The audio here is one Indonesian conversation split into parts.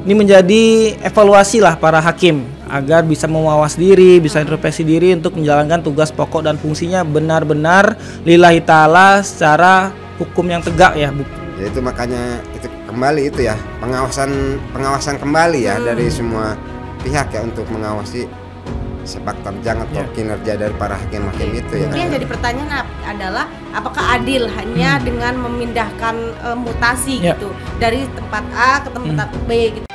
Ini menjadi evaluasi lah para hakim agar bisa mawas diri, bisa introspeksi diri untuk menjalankan tugas pokok dan fungsinya benar-benar lillahi ta'ala secara hukum yang tegak ya, Bu. Ya itu makanya itu kembali itu ya, pengawasan kembali ya dari semua pihak ya untuk mengawasi sepak terjang atau kinerja dari para hakim-hakim itu ya. Yang jadi pertanyaan adalah apakah adil hanya dengan memindahkan mutasi gitu dari tempat A ke tempat B gitu.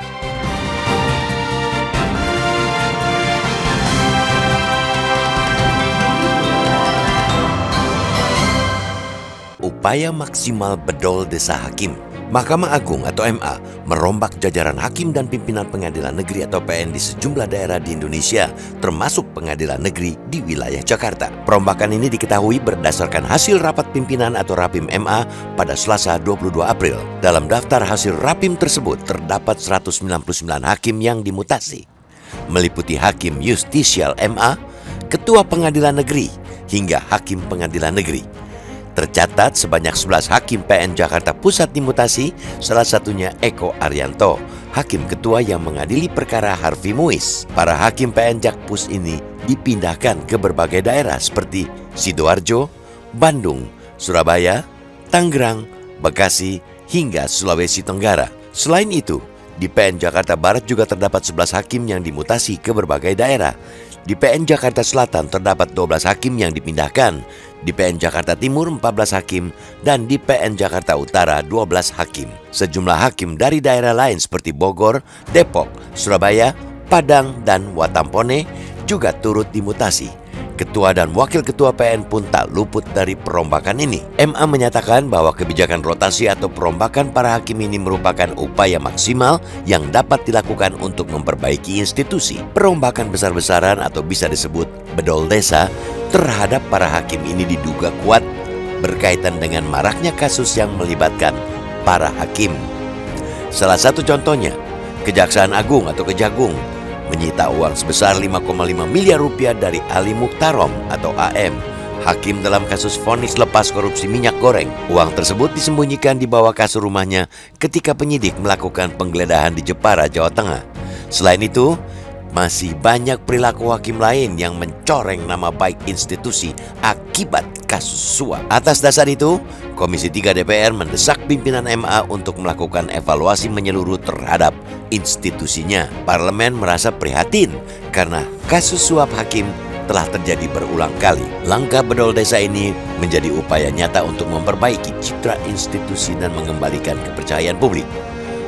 Upaya maksimal bedol desa hakim. Mahkamah Agung atau MA merombak jajaran hakim dan pimpinan pengadilan negeri atau PN di sejumlah daerah di Indonesia, termasuk pengadilan negeri di wilayah Jakarta. Perombakan ini diketahui berdasarkan hasil rapat pimpinan atau Rapim MA pada Selasa 22 April. Dalam daftar hasil Rapim tersebut terdapat 199 hakim yang dimutasi, meliputi Hakim Justisial MA, Ketua Pengadilan Negeri, hingga Hakim Pengadilan Negeri. Tercatat sebanyak 11 Hakim PN Jakarta Pusat dimutasi, salah satunya Eko Arianto, Hakim Ketua yang mengadili perkara Harvey Muiz. Para Hakim PN Jakpus ini dipindahkan ke berbagai daerah seperti Sidoarjo, Bandung, Surabaya, Tangerang, Bekasi, hingga Sulawesi Tenggara. Selain itu, di PN Jakarta Barat juga terdapat 11 hakim yang dimutasi ke berbagai daerah. Di PN Jakarta Selatan terdapat 12 hakim yang dipindahkan, di PN Jakarta Timur 14 hakim, dan di PN Jakarta Utara 12 hakim. Sejumlah hakim dari daerah lain seperti Bogor, Depok, Surabaya, Padang, dan Watampone juga turut dimutasi. Ketua dan wakil ketua PN pun tak luput dari perombakan ini. MA menyatakan bahwa kebijakan rotasi atau perombakan para hakim ini merupakan upaya maksimal yang dapat dilakukan untuk memperbaiki institusi. Perombakan besar-besaran atau bisa disebut bedol desa terhadap para hakim ini diduga kuat berkaitan dengan maraknya kasus yang melibatkan para hakim. Salah satu contohnya, Kejaksaan Agung atau Kejagung menyita uang sebesar 5,5 miliar rupiah dari Ali Mukhtarom atau AM, hakim dalam kasus vonis lepas korupsi minyak goreng. Uang tersebut disembunyikan di bawah kasur rumahnya ketika penyidik melakukan penggeledahan di Jepara, Jawa Tengah. Selain itu, masih banyak perilaku hakim lain yang mencoreng nama baik institusi akibat kasus suap. Atas dasar itu, Komisi 3 DPR mendesak pimpinan MA untuk melakukan evaluasi menyeluruh terhadap institusinya. Parlemen merasa prihatin karena kasus suap hakim telah terjadi berulang kali. Langkah bedol desa ini menjadi upaya nyata untuk memperbaiki citra institusi dan mengembalikan kepercayaan publik.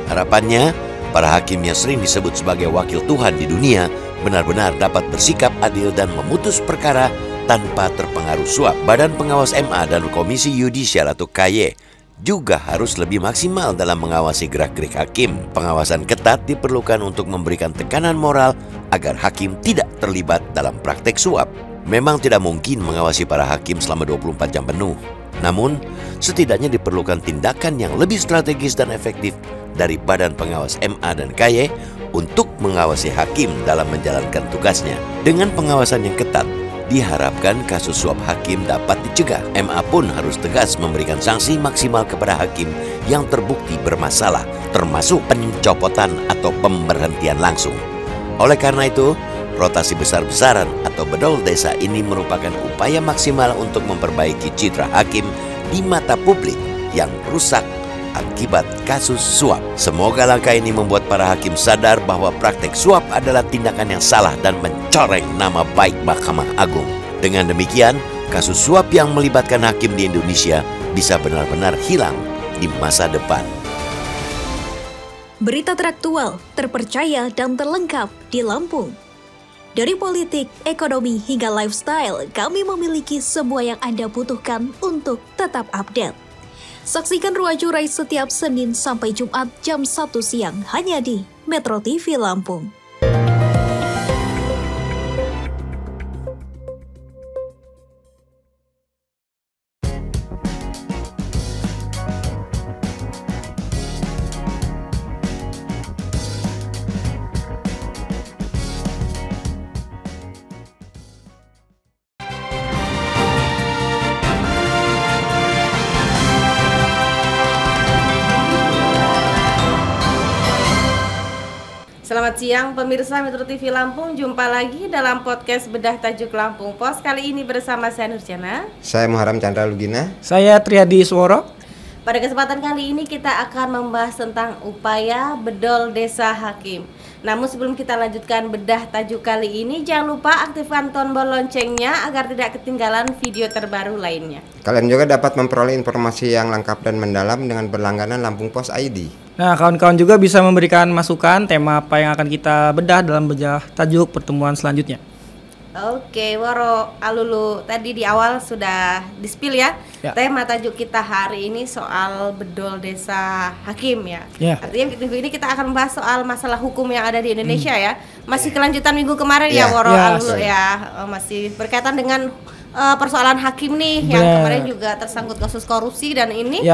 Harapannya, para hakim yang sering disebut sebagai wakil Tuhan di dunia benar-benar dapat bersikap adil dan memutus perkara tanpa terpengaruh suap. Badan Pengawas MA dan Komisi Yudisial atau KY juga harus lebih maksimal dalam mengawasi gerak-gerik hakim. Pengawasan ketat diperlukan untuk memberikan tekanan moral agar hakim tidak terlibat dalam praktek suap. Memang tidak mungkin mengawasi para hakim selama 24 jam penuh. Namun, setidaknya diperlukan tindakan yang lebih strategis dan efektif dari Badan Pengawas MA dan KY untuk mengawasi hakim dalam menjalankan tugasnya. Dengan pengawasan yang ketat, diharapkan kasus suap hakim dapat dicegah. MA pun harus tegas memberikan sanksi maksimal kepada hakim yang terbukti bermasalah, termasuk pencopotan atau pemberhentian langsung. Oleh karena itu, rotasi besar-besaran atau bedol desa ini merupakan upaya maksimal untuk memperbaiki citra hakim di mata publik yang rusak akibat kasus suap. Semoga langkah ini membuat para hakim sadar bahwa praktek suap adalah tindakan yang salah dan mencoreng nama baik Mahkamah Agung. Dengan demikian, kasus suap yang melibatkan hakim di Indonesia bisa benar-benar hilang di masa depan. Berita teraktual, terpercaya, dan terlengkap di Lampung. Dari politik, ekonomi, hingga lifestyle, kami memiliki semua yang Anda butuhkan untuk tetap update. Saksikan Ruang Curai setiap Senin sampai Jumat jam 1 siang hanya di Metro TV Lampung. Selamat siang pemirsa Metro TV Lampung, jumpa lagi dalam podcast Bedah Tajuk Lampung Pos. Kali ini bersama saya Nurjana, saya Muharram Chandra Lugina, saya Triadi Sworo. Pada kesempatan kali ini kita akan membahas tentang upaya bedol desa hakim. Namun sebelum kita lanjutkan bedah tajuk kali ini, jangan lupa aktifkan tombol loncengnya agar tidak ketinggalan video terbaru lainnya. Kalian juga dapat memperoleh informasi yang lengkap dan mendalam dengan berlangganan Lampung Pos ID. Nah, kawan-kawan juga bisa memberikan masukan tema apa yang akan kita bedah dalam bedah tajuk pertemuan selanjutnya. Oke, Woro, Alulu, tadi di awal sudah di-spill ya. Tema tajuk kita hari ini soal bedol desa hakim ya. Artinya minggu ini kita akan membahas soal masalah hukum yang ada di Indonesia ya. Masih kelanjutan minggu kemarin ya, Woro, Alulu ya. Masih berkaitan dengan persoalan hakim nih yang kemarin juga tersangkut kasus korupsi, dan ini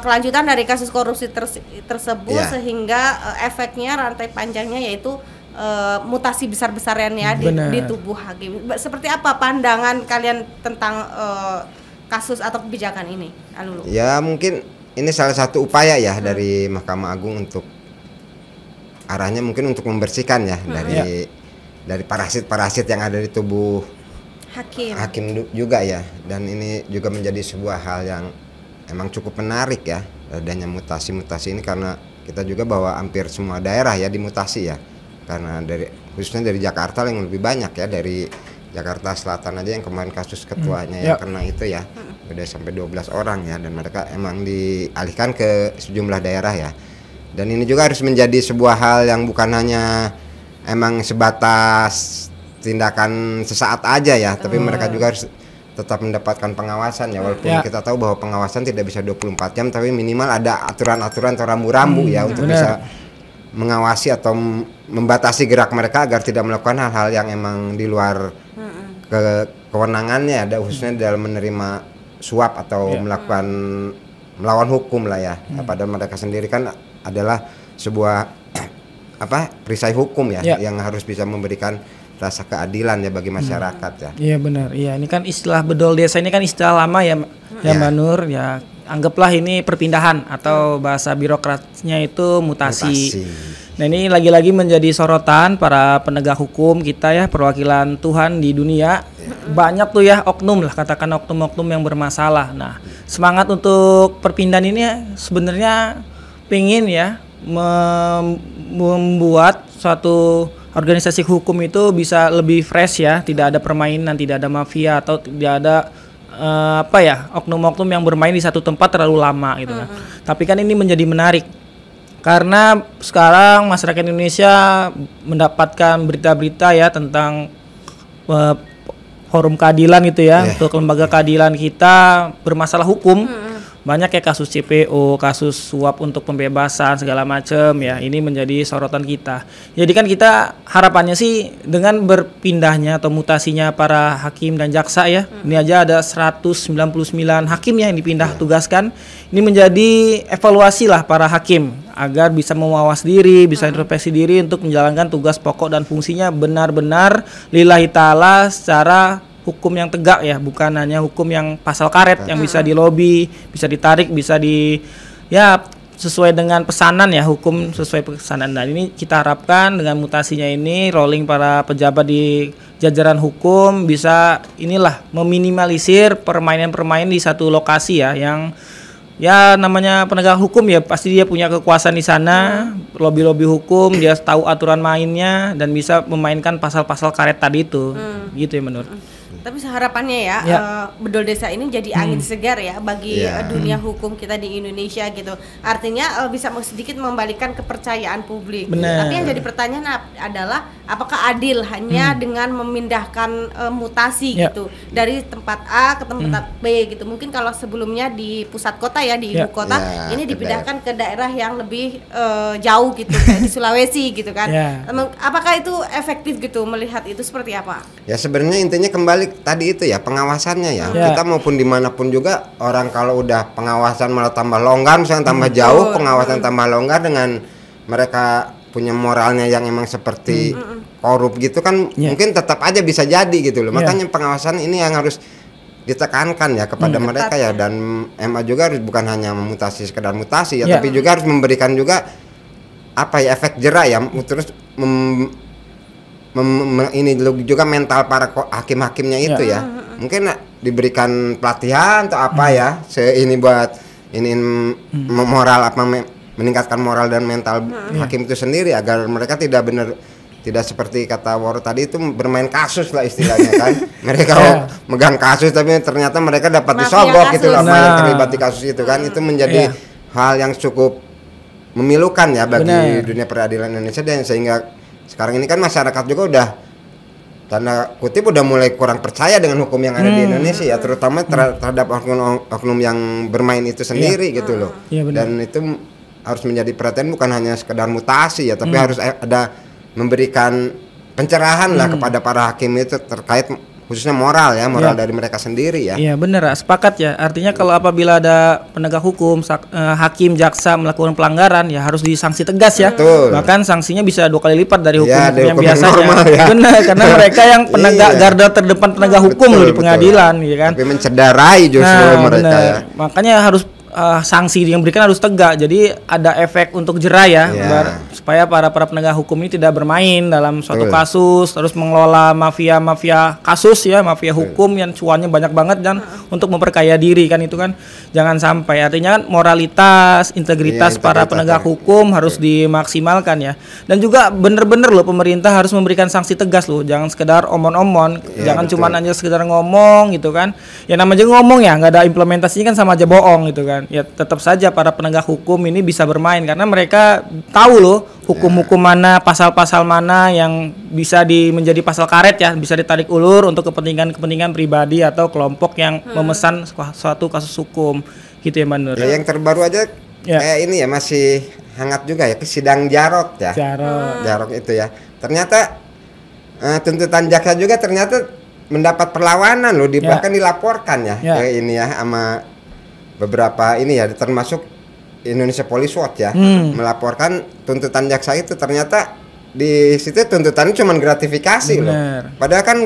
kelanjutan dari kasus korupsi tersebut sehingga efeknya rantai panjangnya yaitu mutasi besar-besarannya di tubuh hakim. Seperti apa pandangan kalian tentang kasus atau kebijakan ini, Alulu? Ya, mungkin ini salah satu upaya ya dari Mahkamah Agung untuk arahnya mungkin untuk membersihkan ya dari parasit-parasit yang ada di tubuh hakim juga ya. Dan ini juga menjadi sebuah hal yang emang cukup menarik ya, adanya mutasi-mutasi ini, karena kita juga bahwa hampir semua daerah ya dimutasi ya. Karena khususnya dari Jakarta yang lebih banyak ya, dari Jakarta Selatan aja yang kemarin kasus ketuanya yang kena itu ya, udah sampai 12 orang ya, dan mereka emang dialihkan ke sejumlah daerah ya. Dan ini juga harus menjadi sebuah hal yang bukan hanya emang sebatas tindakan sesaat aja ya, tapi mereka juga harus tetap mendapatkan pengawasan ya, walaupun kita tahu bahwa pengawasan tidak bisa 24 jam, tapi minimal ada aturan-aturan atau rambu-rambu ya untuk bisa mengawasi atau membatasi gerak mereka agar tidak melakukan hal-hal yang emang di luar kewenangannya, ada khususnya dalam menerima suap atau melawan hukum lah ya. Padahal mereka sendiri kan adalah sebuah perisai hukum ya, yang harus bisa memberikan rasa keadilan ya bagi masyarakat ya. Iya benar. Iya, ini kan istilah bedol desa ini kan istilah lama ya, Mbak Nur ya. Anggaplah ini perpindahan atau bahasa birokratnya itu mutasi. Nah, ini lagi-lagi menjadi sorotan para penegak hukum kita ya, perwakilan Tuhan di dunia. Banyak tuh ya oknum lah, katakan oknum-oknum yang bermasalah. Nah, semangat untuk perpindahan ini sebenarnya pengen ya membuat suatu organisasi hukum itu bisa lebih fresh ya, tidak ada permainan, tidak ada mafia atau tidak ada oknum-oknum yang bermain di satu tempat terlalu lama gitu kan. Tapi kan ini menjadi menarik karena sekarang masyarakat Indonesia mendapatkan berita-berita ya tentang forum keadilan gitu ya, untuk lembaga keadilan kita bermasalah hukum. Banyak ya kasus CPO, kasus suap untuk pembebasan segala macam ya. Ini menjadi sorotan kita. Jadi kan kita harapannya sih dengan berpindahnya atau mutasinya para hakim dan jaksa ya. Ini aja ada 199 hakim ya yang dipindah tugaskan. Ini menjadi evaluasi lah para hakim agar bisa mewawas diri, bisa introspeksi diri untuk menjalankan tugas pokok dan fungsinya benar-benar lillahi ta'ala secara hukum yang tegak ya, bukan hanya hukum yang pasal karet yang bisa dilobi, bisa ditarik, bisa sesuai dengan pesanan ya, hukum sesuai pesanan. Dan ini kita harapkan dengan mutasinya ini rolling para pejabat di jajaran hukum bisa meminimalisir permainan-permainan di satu lokasi ya, yang ya namanya penegak hukum ya pasti dia punya kekuasaan di sana, lobby-lobby hukum, dia tahu aturan mainnya dan bisa memainkan pasal-pasal karet tadi itu. Gitu ya menurut. Tapi harapannya bedol desa ini jadi angin segar ya bagi dunia hukum kita di Indonesia gitu. Artinya bisa sedikit membalikan kepercayaan publik. Tapi yang jadi pertanyaan adalah apakah adil hanya dengan memindahkan mutasi gitu dari tempat A ke tempat B gitu. Mungkin kalau sebelumnya di pusat kota ya, di ibu kota, ini dipindahkan ke daerah yang lebih jauh gitu, kayak di Sulawesi gitu kan. Apakah itu efektif gitu, melihat itu seperti apa? Ya sebenarnya intinya kembali tadi itu ya, pengawasannya ya. Kita maupun dimanapun juga, orang kalau udah pengawasan malah tambah longgar, misalnya tambah jauh, pengawasan tambah longgar dengan mereka punya moralnya yang emang seperti korup gitu kan, mungkin tetap aja bisa jadi gitu loh. Makanya pengawasan ini yang harus ditekankan ya kepada mereka ya, dan MA juga harus bukan hanya memutasi sekedar mutasi ya, tapi juga harus memberikan juga efek jera ya, terus ini juga mental para hakim-hakimnya itu ya. Mungkin diberikan pelatihan atau apa ya, ini buat ini moral meningkatkan moral dan mental hakim itu sendiri agar mereka tidak seperti kata Woro tadi itu bermain kasus lah istilahnya kan. Mereka megang kasus tapi ternyata mereka dapat disogok gitu loh, terlibat di kasus itu kan. Itu menjadi hal yang cukup memilukan ya bagi dunia peradilan Indonesia, dan sehingga sekarang ini kan masyarakat juga udah tanda kutip udah mulai kurang percaya dengan hukum yang ada di Indonesia ya, terutama terhadap oknum yang bermain itu sendiri gitu loh. Dan itu harus menjadi perhatian, bukan hanya sekedar mutasi ya, tapi harus ada memberikan pencerahan lah kepada para hakim itu terkait khususnya moral dari mereka sendiri ya. Iya benar, sepakat ya. Artinya kalau apabila ada penegak hukum, hakim, jaksa melakukan pelanggaran ya harus disanksi tegas ya. Bahkan sanksinya bisa 2 kali lipat dari hukum yang biasanya. Benar, karena mereka yang penegak garda terdepan penegak hukum loh di pengadilan, ya kan. Tapi mencederai justru mereka ya. Makanya harus sanksi yang diberikan harus tegak, jadi ada efek untuk jera ya, supaya para penegak hukum ini tidak bermain dalam suatu kasus, terus mengelola mafia kasus ya, mafia hukum yang cuannya banyak banget dan untuk memperkaya diri kan, itu kan jangan sampai. Artinya kan moralitas, integritas para penegak hukum harus dimaksimalkan ya, dan juga bener-bener loh pemerintah harus memberikan sanksi tegas loh, jangan sekedar omon-omon, jangan cuma hanya sekedar ngomong gitu kan, ya namanya ngomong ya nggak ada implementasinya kan sama aja bohong gitu kan. Ya tetap saja para penegak hukum ini bisa bermain karena mereka tahu loh hukum-hukum mana, pasal-pasal mana yang bisa menjadi pasal karet ya, bisa ditarik ulur untuk kepentingan pribadi atau kelompok yang memesan suatu kasus hukum gitu ya Mbak Nur. Ya, yang terbaru aja kayak ini ya, masih hangat juga ya, sidang Jarot ya. Jarot itu ya. Ternyata tuntutan jaksa juga ternyata mendapat perlawanan loh, bahkan dilaporkan ya ke ini ya sama beberapa ini ya, termasuk Indonesia Police Watch ya, melaporkan tuntutan jaksa itu ternyata di situ tuntutannya cuma gratifikasi loh. Padahal kan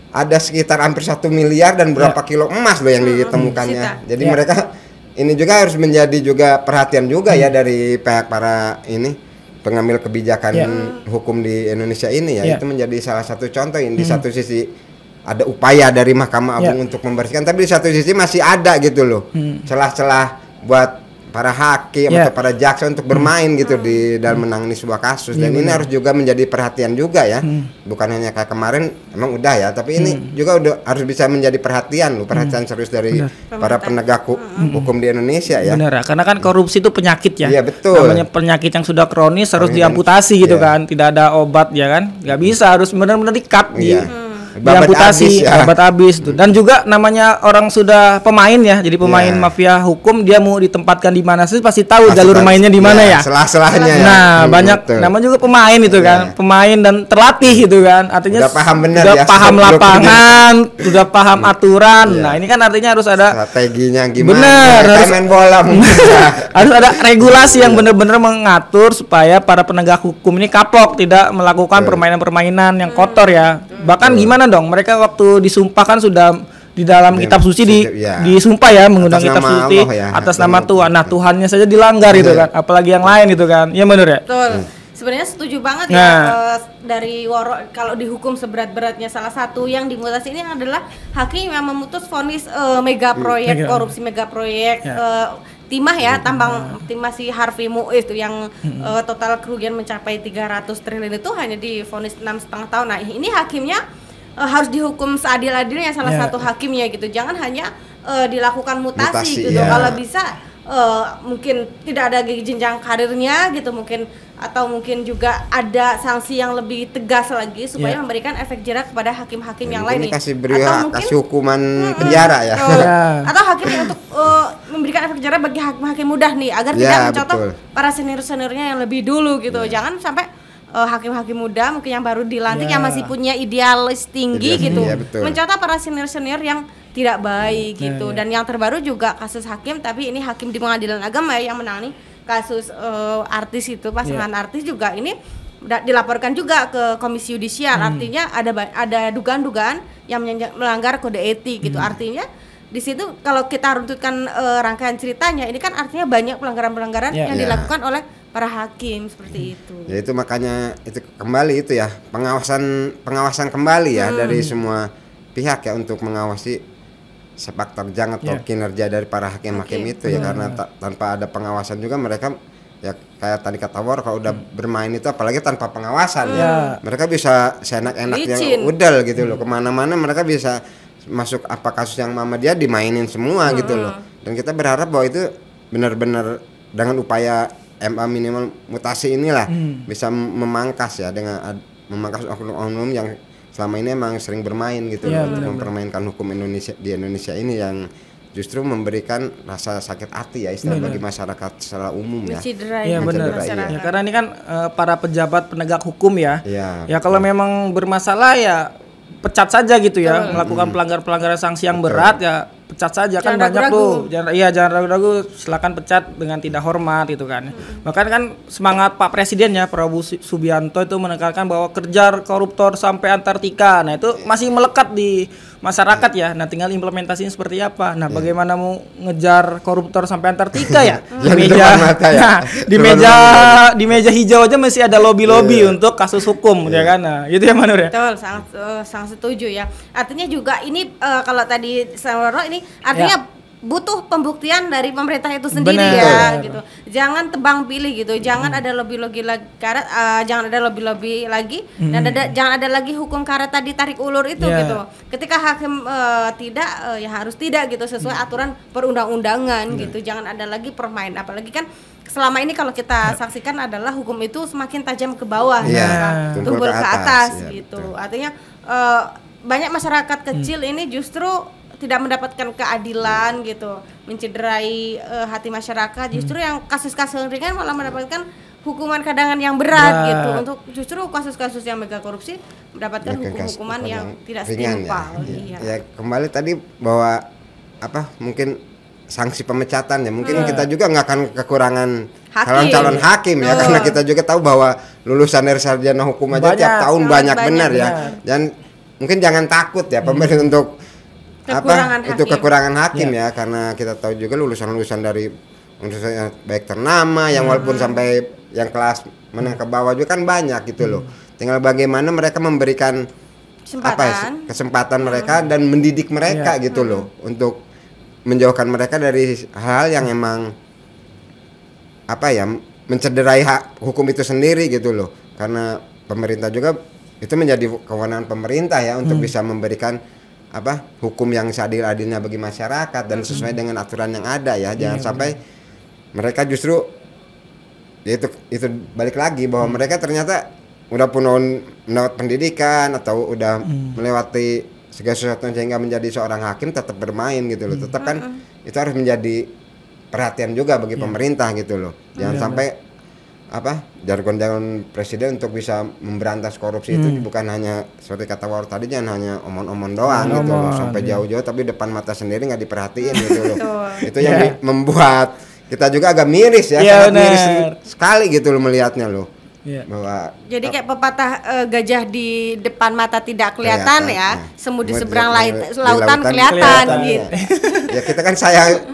ada sekitar hampir 1 miliar dan berapa kilo emas loh yang ditemukannya. Jadi mereka ini juga harus menjadi juga perhatian juga ya dari pihak para ini pengambil kebijakan hukum di Indonesia ini ya. Itu menjadi salah satu contoh ini. Di satu sisi ada upaya dari Mahkamah Agung untuk membersihkan, tapi di satu sisi masih ada gitu loh celah-celah buat para hakim atau para jaksa untuk bermain gitu di dalam menangani sebuah kasus. Dan ini harus juga menjadi perhatian juga ya, bukan hanya kayak kemarin emang udah ya, tapi ini juga udah harus bisa menjadi perhatian loh, perhatian serius dari para penegak hukum di Indonesia ya. Benar, karena kan korupsi itu penyakit ya. Iya betul. Namanya penyakit yang sudah kronis harus diamputasi gitu kan, tidak ada obat ya kan, nggak bisa, harus benar-benar di-cut diamputasi, obat habis tuh. Dan juga namanya orang sudah pemain ya, jadi pemain mafia hukum, dia mau ditempatkan di mana sih pasti tahu jalur mainnya di mana ya. Selah-selahnya ya. Nah, banyak namanya juga pemain itu kan, pemain dan terlatih gitu kan. Artinya udah paham benar ya, paham lapangan, sudah paham aturan. Nah, ini kan artinya harus ada strateginya gimana. Benar, harus main bola harus ada regulasi yang benar-benar mengatur supaya para penegak hukum ini kapok, tidak melakukan permainan-permainan yang kotor ya. Bahkan gimana dong, mereka waktu disumpah kan sudah di dalam kitab suci disumpah ya, menggunakan kitab suci atas nama Tuhan. Nah, Tuhannya saja dilanggar itu kan, apalagi yang lain itu kan. Iya benar ya? Betul. Sebenarnya setuju banget ya dari Woro, kalau dihukum seberat-beratnya salah satu yang dimutasi ini adalah hakim yang memutus vonis mega proyek korupsi mega proyek timah ya, timah si Harvey Muiz itu yang total kerugian mencapai 300 triliun itu hanya divonis 6,5 tahun. Nah, ini hakimnya harus dihukum seadil-adilnya salah satu hakimnya gitu. Jangan hanya dilakukan mutasi gitu. Kalau bisa mungkin tidak ada jenjang karirnya gitu mungkin, atau mungkin juga ada sanksi yang lebih tegas lagi supaya memberikan efek jera kepada hakim-hakim yang lain nih. Kasih hukuman penjara ya. Atau hakim yang untuk memberikan efek jera bagi hakim-hakim muda nih agar tidak mencontoh para senior-seniornya yang lebih dulu gitu. Jangan sampai hakim-hakim muda mungkin yang baru dilantik yang masih punya idealis tinggi gitu mencontoh para senior-senior yang tidak baik gitu. Dan yang terbaru juga kasus hakim, tapi ini hakim di pengadilan agama yang menangani kasus artis itu, pasangan artis juga ini dilaporkan juga ke Komisi Yudisial. Artinya ada dugaan-dugaan yang melanggar kode etik gitu. Artinya di situ kalau kita runtutkan rangkaian ceritanya, ini kan artinya banyak pelanggaran-pelanggaran yang dilakukan oleh para hakim seperti itu. Ya itu makanya itu kembali itu ya pengawasan kembali ya dari semua pihak ya untuk mengawasi sepak terjang atau kinerja dari para hakim-hakim itu ya karena tanpa ada pengawasan juga mereka ya kayak tadi kata War kalau udah bermain itu apalagi tanpa pengawasan ya mereka bisa seenak-enaknya udel gitu loh kemana-mana mereka bisa masuk apa kasus yang mama dia dimainin semua gitu loh dan kita berharap bahwa itu benar-benar dengan upaya MA minimal mutasi inilah bisa memangkas ya dengan memangkas oknum-oknum yang selama ini emang sering bermain gitu loh untuk mempermainkan hukum Indonesia di Indonesia ini yang justru memberikan rasa sakit hati ya istilah bagi masyarakat secara umum ya. Iya benar. Ya, karena ini kan para pejabat penegak hukum ya. Ya kalau memang bermasalah ya pecat saja gitu ya. Melakukan pelanggaran sanksi yang berat ya pecat saja kan banyak tuh. Jangan ragu-ragu silakan pecat dengan tidak hormat gitu kan. Bahkan kan semangat Pak Presiden ya Prabowo Subianto itu menekankan bahwa kejar koruptor sampai Antartika. Nah itu masih melekat di masyarakat ya. Nah tinggal implementasinya seperti apa. Nah bagaimana mau ngejar koruptor sampai Antartika ya? Di meja hijau aja masih ada lobby-lobby untuk kasus hukum ya kan. Nah itu yang mana ya? Betul, sangat setuju ya. Artinya juga ini kalau tadi Sawaro ini artinya butuh pembuktian dari pemerintah itu sendiri gitu. Jangan tebang pilih gitu. Jangan ada lobby-lobby lagi karet, jangan ada lobby-lobby lagi dan jangan ada lagi hukum karet tadi tarik ulur itu gitu. Ketika hakim tidak ya harus tidak gitu sesuai aturan perundang-undangan gitu. Jangan ada lagi permain apalagi kan selama ini kalau kita saksikan adalah hukum itu semakin tajam ke bawah tumpul ke atas gitu. Artinya banyak masyarakat kecil ini justru tidak mendapatkan keadilan gitu, mencederai hati masyarakat. Justru yang kasus-kasus ringan malah mendapatkan hukuman kadangan yang berat gitu. Untuk justru kasus-kasus yang mega korupsi mendapatkan hukuman yang tidak setimpal. Ya kembali tadi bahwa mungkin sanksi pemecatan ya mungkin kita juga nggak akan kekurangan calon hakim ya karena kita juga tahu bahwa lulusan dari sarjana hukum aja tiap tahun banyak benar ya dan mungkin jangan takut ya pemerintah untuk kekurangan hakim ya karena kita tahu juga lulusan dari universitas baik ternama yang walaupun sampai yang kelas menengah ke bawah juga kan banyak gitu loh. Tinggal bagaimana mereka memberikan kesempatan mereka dan mendidik mereka gitu loh untuk menjauhkan mereka dari hal yang emang mencederai hak hukum itu sendiri gitu loh. Karena pemerintah juga itu menjadi kewenangan pemerintah ya untuk bisa memberikan hukum yang seadil-adilnya bagi masyarakat dan sesuai dengan aturan yang ada ya. Jangan sampai mereka justru ya itu balik lagi bahwa mereka ternyata udah mendapat pendidikan atau udah melewati segala sesuatu sehingga menjadi seorang hakim tetap bermain gitu loh. Tetap kan itu harus menjadi perhatian juga bagi pemerintah gitu loh. Jangan sampai jargon-jargon presiden untuk bisa memberantas korupsi itu bukan hanya seperti kata War tadi jangan hanya omong-omong doang gitu loh sampai jauh-jauh tapi depan mata sendiri nggak diperhatiin gitu loh. Itu yang membuat kita juga agak miris ya, sangat miris sekali gitu loh melihatnya loh. Bahwa jadi kayak pepatah gajah di depan mata tidak kelihatan semu di seberang lautan kelihatan gitu. Ya kita kan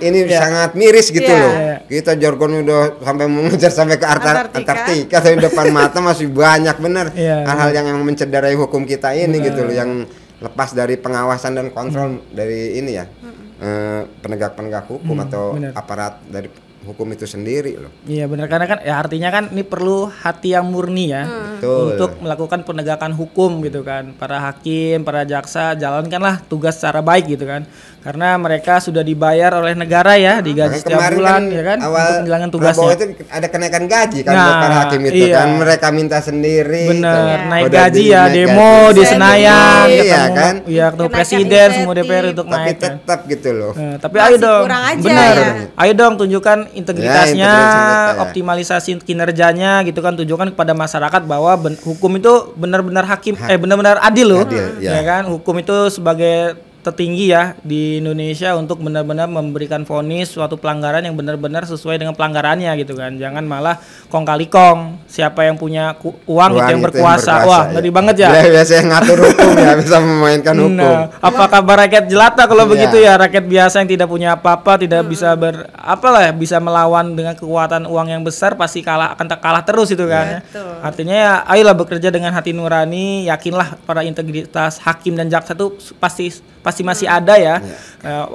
ini sangat miris gitu loh. Kita jargon udah sampai mengejar sampai ke Antartika tapi depan mata masih banyak bener hal-hal yang mencederai hukum kita ini gitu loh yang lepas dari pengawasan dan kontrol dari ini ya penegak-penegak hukum atau aparat dari hukum itu sendiri loh. Iya benar karena kan ya artinya kan ini perlu hati yang murni ya untuk melakukan penegakan hukum gitu kan. Para hakim, para jaksa jalankanlah tugas secara baik gitu kan. Karena mereka sudah dibayar oleh negara ya, digaji setiap bulan ya kan untuk menjalankan tugasnya. Itu ada kenaikan gaji kan buat para hakim itu kan mereka minta sendiri. Benar, naik gaji ya, demo di Senayan kan. Iya, ketemu presiden semua DPR untuk naik. Tapi tetap gitu loh. Tapi ayo dong. Benar. Ayo dong tunjukkan integritasnya, optimalisasi kinerjanya gitu kan, tunjukkan kepada masyarakat bahwa hukum itu benar-benar benar-benar adil loh. Ya kan, hukum itu sebagai tertinggi ya di Indonesia untuk benar-benar memberikan vonis suatu pelanggaran yang benar-benar sesuai dengan pelanggarannya gitu kan. Jangan malah kong kali kong, siapa yang punya uang itu yang berkuasa. Wah, ngeri banget ya. Biasanya ngatur hukum ya, bisa memainkan hukum. Nah, apa kabar rakyat jelata kalau begitu ya, rakyat biasa yang tidak punya apa-apa, tidak bisa bisa melawan dengan kekuatan uang yang besar, pasti akan kalah terus itu kan. Artinya ya ayolah bekerja dengan hati nurani, yakinlah pada integritas hakim dan jaksa itu pasti masih ada ya.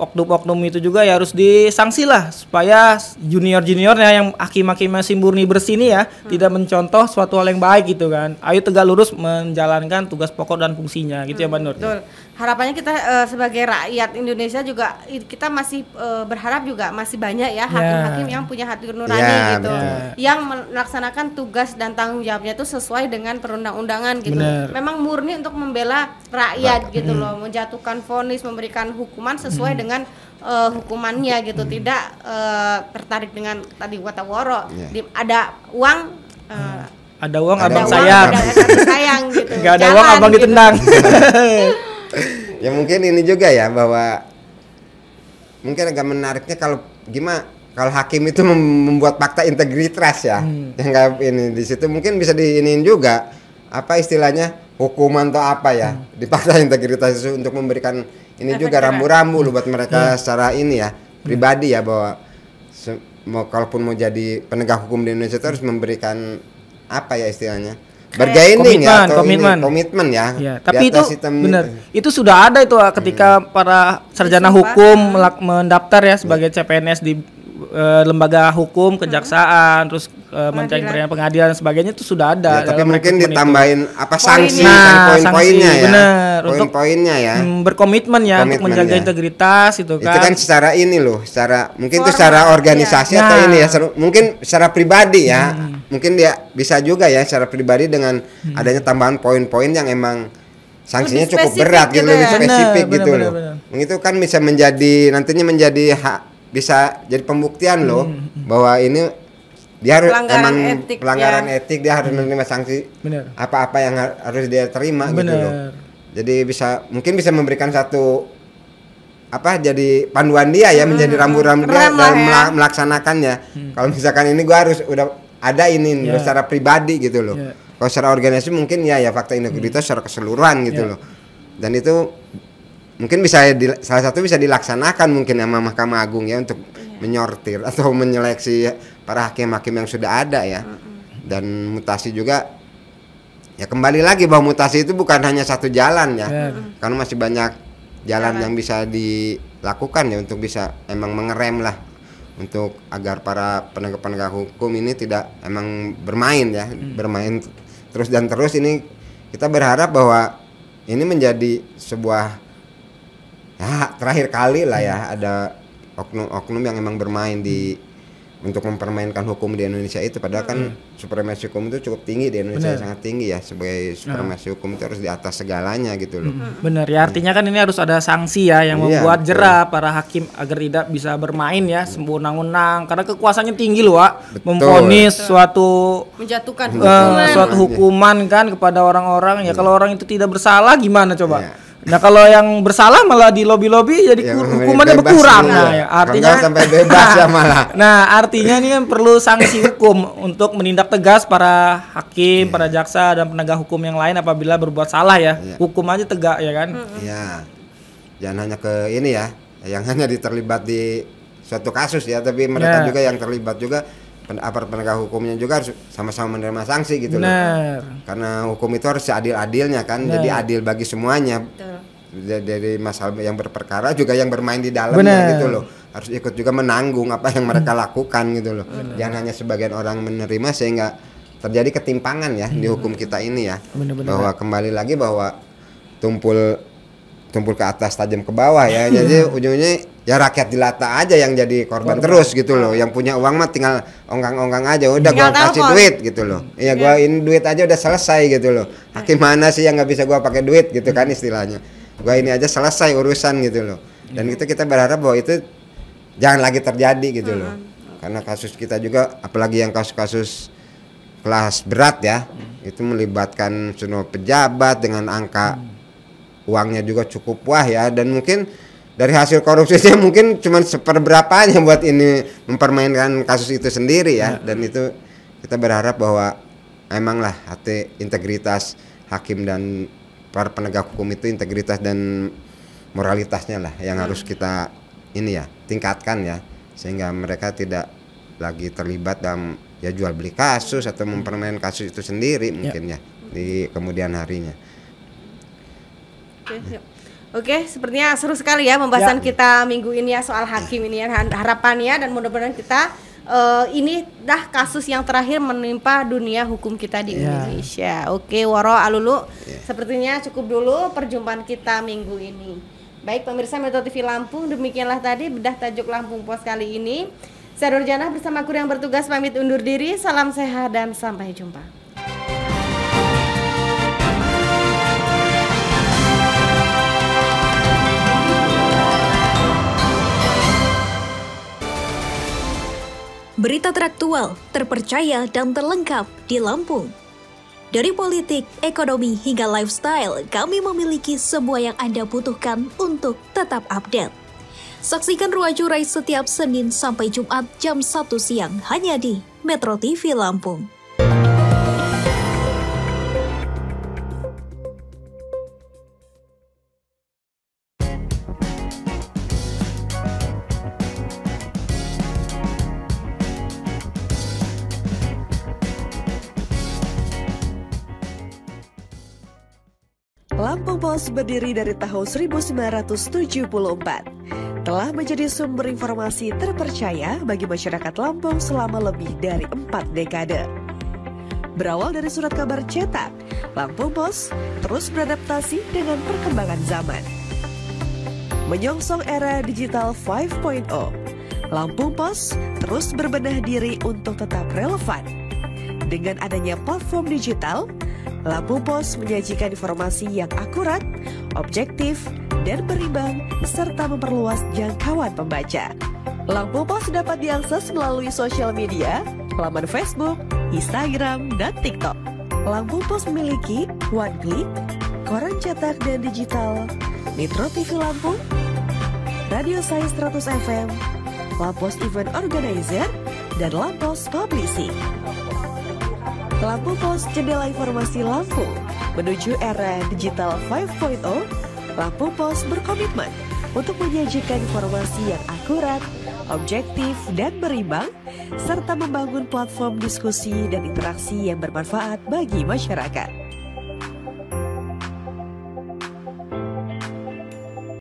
Oknum-oknum itu juga ya harus disanksi lah supaya junior-juniornya yang hakim-hakim masih murni bersih ini ya tidak mencontoh suatu hal yang baik gitu kan. Ayo tegak lurus menjalankan tugas pokok dan fungsinya gitu ya Mbak Nur. Betul. Harapannya kita sebagai rakyat Indonesia juga kita masih berharap juga masih banyak ya hakim-hakim yang punya hati nurani gitu, yang melaksanakan tugas dan tanggung jawabnya itu sesuai dengan perundang-undangan gitu. Memang murni untuk membela rakyat gitu loh, menjatuhkan vonis, memberikan hukuman sesuai dengan hukumannya gitu, tidak tertarik dengan tadi kata Woro, ada uang abang sayang gitu. Gak ada uang abang ditendang. Ya mungkin ini juga ya, bahwa mungkin agak menariknya kalau hakim itu membuat fakta integritas ya, yang nggak ini di situ mungkin bisa diinin juga apa istilahnya hukuman atau apa ya di fakta integritas itu untuk memberikan ini juga rambu-rambu buat mereka secara ini ya pribadi ya, bahwa kalaupun mau jadi penegak hukum di Indonesia itu harus memberikan apa ya istilahnya bergaining ya, atau komitmen ya. Tapi itu benar. Itu sudah ada itu ketika para sarjana hukum mendaftar ya sebagai CPNS di lembaga hukum, kejaksaan, terus mencari pengadilan dan sebagainya itu sudah ada. Ya, tapi mungkin ditambahin apa sanksi poin-poinnya ya. Benar. Poin-poinnya ya. Berkomitmen ya untuk menjaga integritas itu kan. Itu kan secara ini loh, mungkin itu secara organisasi atau ini ya, mungkin secara pribadi ya. Mungkin dia bisa juga ya secara pribadi dengan adanya tambahan poin-poin yang emang sanksinya cukup berat gitu, lebih spesifik gitu loh. Itu kan bisa bisa jadi pembuktian loh bahwa ini dia harus pelanggaran etik, dia harus menerima sanksi apa-apa yang harus dia terima gitu loh. Jadi mungkin bisa memberikan satu jadi panduan dia ya, menjadi rambu-rambu dia dalam melaksanakannya. Kalau misalkan ini gua harus udah ada ini secara pribadi gitu loh. Kalau secara organisasi mungkin ya fakta integritas secara keseluruhan gitu loh. Dan itu mungkin salah satu bisa dilaksanakan mungkin sama Mahkamah Agung ya untuk menyortir atau menyeleksi para hakim-hakim yang sudah ada ya. Dan mutasi juga ya kembali lagi bahwa mutasi itu bukan hanya satu jalan ya. Karena masih banyak jalan yang bisa dilakukan ya untuk bisa emang mengerem lah, untuk agar para penegak hukum ini tidak emang bermain bermain terus dan terus. Ini kita berharap bahwa ini menjadi sebuah terakhir kali lah ya ada oknum-oknum yang emang bermain untuk mempermainkan hukum di Indonesia itu, padahal kan supremasi hukum itu cukup tinggi di Indonesia, sangat tinggi ya. Sebagai supremasi hukum itu harus di atas segalanya gitu loh. Benar ya, artinya kan ini harus ada sanksi ya yang membuat jerah para hakim agar tidak bisa bermain ya semwenang-wenang, karena kekuasaannya tinggi loh, memvonis menjatuhkan suatu hukuman kan kepada orang-orang ya. Kalau orang itu tidak bersalah gimana coba? Nah kalau yang bersalah malah di lobi-lobi jadi hukumannya berkurang. Nah, artinya sampai bebas ya malah. Nah artinya ini kan perlu sanksi hukum untuk menindak tegas para hakim, para jaksa dan penegak hukum yang lain apabila berbuat salah ya. Hukum aja tegak ya kan. Iya. Jangan hanya ke ini ya, yang hanya terlibat di suatu kasus ya, tapi mereka juga yang terlibat juga, aparat penegak hukumnya juga harus sama-sama menerima sanksi gitu loh. Karena hukum itu harus seadil-adilnya kan. Jadi adil bagi semuanya. Dari masalah yang berperkara juga yang bermain di dalamnya gitu loh. Harus ikut juga menanggung apa yang mereka lakukan gitu loh. Jangan hanya sebagian orang menerima sehingga terjadi ketimpangan ya di hukum kita ini ya. Bahwa kembali lagi bahwa tumpul ke atas tajam ke bawah ya. Jadi ujungnya ya rakyat jelata aja yang jadi korban terus gitu loh. Yang punya uang mah tinggal ongkang-ongkang aja, udah gua kasih duit gitu loh. Iya gua ini duit aja udah selesai gitu loh. Hakim mana sih yang nggak bisa gua pakai duit gitu kan istilahnya. Gua ini aja selesai urusan gitu loh. Dan itu kita berharap bahwa itu jangan lagi terjadi gitu loh. Karena kasus kita juga apalagi yang kasus-kasus kelas berat ya, itu melibatkan semua pejabat dengan angka uangnya juga cukup wah ya, dan mungkin dari hasil korupsinya mungkin cuma seperberapanya buat ini mempermainkan kasus itu sendiri ya. Dan itu kita berharap bahwa emanglah hati integritas hakim dan para penegak hukum itu, integritas dan moralitasnya lah yang harus kita ini ya tingkatkan ya, sehingga mereka tidak lagi terlibat dalam ya jual beli kasus atau mempermainkan kasus itu sendiri mungkin ya di kemudian harinya. Oke, sepertinya seru sekali ya pembahasan kita minggu ini ya soal hakim ini ya, harapannya, dan mudah-mudahan kita ini dah kasus yang terakhir menimpa dunia hukum kita di Indonesia. Oke, Woro Alulu, sepertinya cukup dulu perjumpaan kita minggu ini. Baik pemirsa Metro TV Lampung, demikianlah tadi bedah tajuk Lampung Pos kali ini. Saya Nurjana bersama kru yang bertugas pamit undur diri. Salam sehat dan sampai jumpa. Berita teraktual, terpercaya dan terlengkap di Lampung. Dari politik, ekonomi hingga lifestyle, kami memiliki semua yang Anda butuhkan untuk tetap update. Saksikan Ruang Jurai setiap Senin sampai Jumat jam 1 siang hanya di Metro TV Lampung. Lampung Pos berdiri dari tahun 1974. Telah menjadi sumber informasi terpercaya bagi masyarakat Lampung selama lebih dari 4 dekade. Berawal dari surat kabar cetak, Lampung Pos terus beradaptasi dengan perkembangan zaman. Menyongsong era digital 5.0, Lampung Pos terus berbenah diri untuk tetap relevan. Dengan adanya platform digital, Lampung Pos menyajikan informasi yang akurat, objektif, dan berimbang, serta memperluas jangkauan pembaca. Lampung Pos dapat diakses melalui sosial media, laman Facebook, Instagram, dan TikTok. Lampung Pos memiliki One Click, koran cetak dan digital, Metro TV Lampung, Radio Sai 100 FM, Lampos Event Organizer, dan Lampos Publishing. Lampung Pos, jendela informasi Lampung. Menuju era digital 5.0, Lampung Pos berkomitmen untuk menyajikan informasi yang akurat, objektif, dan berimbang, serta membangun platform diskusi dan interaksi yang bermanfaat bagi masyarakat.